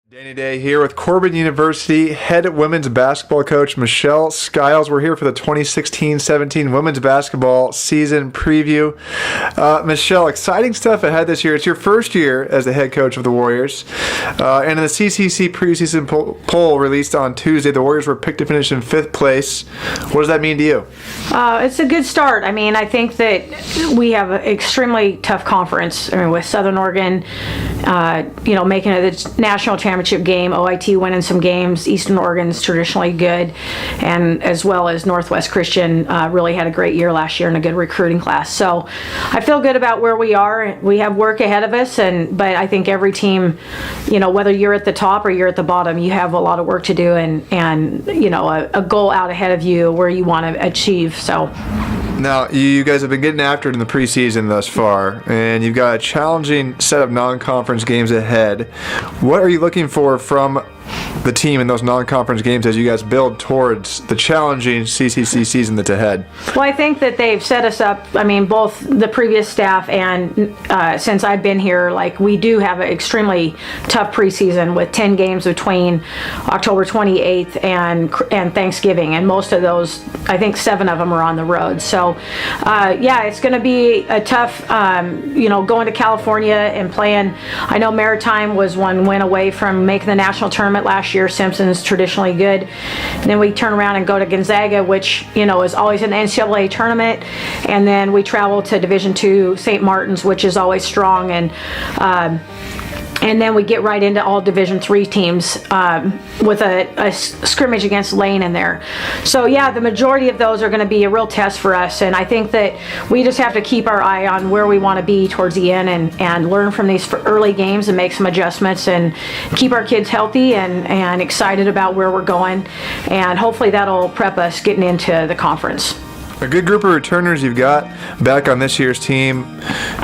Danny Day here with Corban University head women's basketball coach Michelle Skyles. We're here for the 2016-17 women's basketball season preview. Michelle, exciting stuff ahead this year. It's your first year as the head coach of the Warriors. And in the CCC preseason poll released on Tuesday, the Warriors were picked to finish in 5th place. What does that mean to you? It's a good start. I mean, I think that we have an extremely tough conference. I mean, with Southern Oregon, making it the national championship game, OIT winning some games, Eastern Oregon's traditionally good, and as well as Northwest Christian really had a great year last year and a good recruiting class. So I feel good about where we are. We have work ahead of us, but I think every team, whether you're at the top or you're at the bottom, you have a lot of work to do and a goal out ahead of you where you want to achieve. So. Now, you guys have been getting after it in the preseason thus far, and you've got a challenging set of non-conference games ahead. What are you looking for from the team in those non-conference games as you guys build towards the challenging CCC season that's ahead? Well, I think that they've set us up, both the previous staff and since I've been here, we do have an extremely tough preseason with 10 games between October 28th and Thanksgiving, and most of those, I think 7 of them are on the road. So, it's going to be a tough, going to California and playing. I know Maritime was one win away from making the national tournament last year. Simpson's traditionally good. And then we turn around and go to Gonzaga, which is always an NCAA tournament, and then we travel to Division II St. Martin's, which is always strong, and then we get right into all Division III teams with a scrimmage against Lane in there. So the majority of those are going to be a real test for us, and I think that we just have to keep our eye on where we want to be towards the end and learn from these early games and make some adjustments and keep our kids healthy and excited about where we're going, and hopefully that'll prep us getting into the conference. A good group of returners you've got back on this year's team.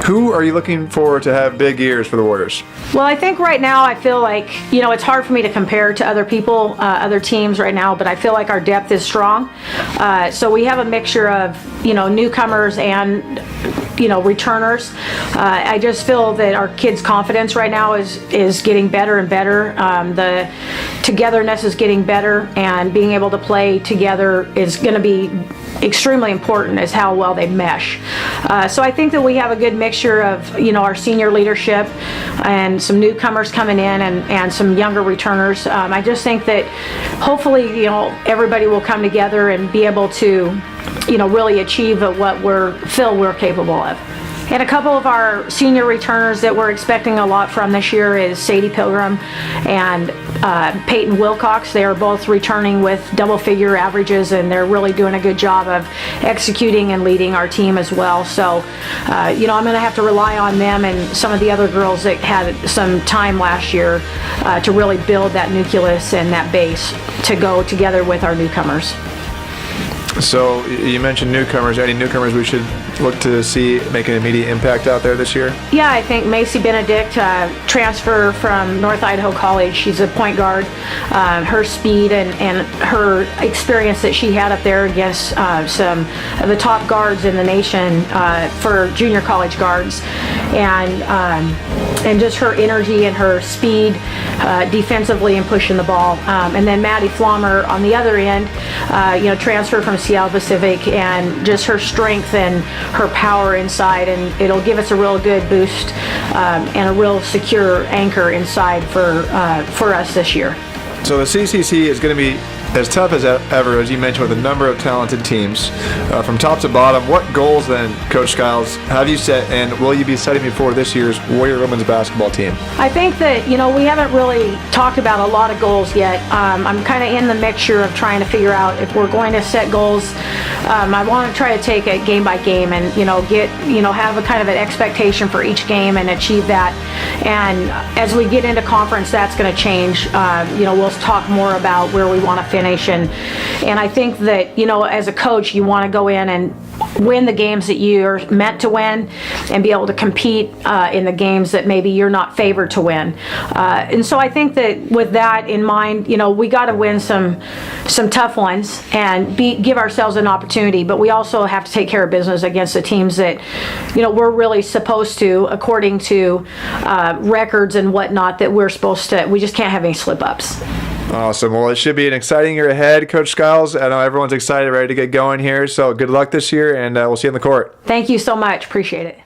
Who are you looking for to have big years for the Warriors? Well, I think right now I feel like, it's hard for me to compare to other people, other teams right now, but I feel like our depth is strong. So we have a mixture of, newcomers and, returners. I just feel that our kids' confidence right now is getting better and better. The togetherness is getting better, and being able to play together is going to be extremely important as how well they mesh. So I think that we have a good mixture of, our senior leadership and some newcomers coming in and some younger returners. I just think that hopefully, everybody will come together and be able to, really achieve what we're capable of. And a couple of our senior returners that we're expecting a lot from this year is Sadie Pilgrim and Peyton Wilcox. They are both returning with double-figure averages, and they're really doing a good job of executing and leading our team as well. So, I'm going to have to rely on them and some of the other girls that had some time last year to really build that nucleus and that base to go together with our newcomers. So you mentioned newcomers. Any newcomers we should look to see make an immediate impact out there this year? Yeah, I think Macy Benedict, transfer from North Idaho College. She's a point guard. Her speed and her experience that she had up there against some of the top guards in the nation for junior college guards, and just her energy and her speed defensively and pushing the ball. And then Maddie Flommer on the other end, transfer from Seattle Pacific, and just her strength and her power inside, and it'll give us a real good boost and a real secure anchor inside for us this year. So the CCC is going to be as tough as ever, as you mentioned, with a number of talented teams from top to bottom. What goals then, Coach Skyles, have you set, and will you be setting before this year's Warrior women's basketball team? I think that, we haven't really talked about a lot of goals yet. I'm kind of in the mixture of trying to figure out if we're going to set goals. I want to try to take it game by game and, have a kind of an expectation for each game and achieve that. And as we get into conference, that's going to change. We'll talk more about where we want to finish. And I think that, as a coach, you want to go in and win the games that you're meant to win and be able to compete in the games that maybe you're not favored to win. And so I think that with that in mind, we got to win some tough ones and give ourselves an opportunity, but we also have to take care of business against the teams that, we're really supposed to, according to records and whatnot, that we just can't have any slip-ups. Awesome. Well, it should be an exciting year ahead, Coach Skyles. I know everyone's excited, ready to get going here. So good luck this year, and we'll see you on the court. Thank you so much. Appreciate it.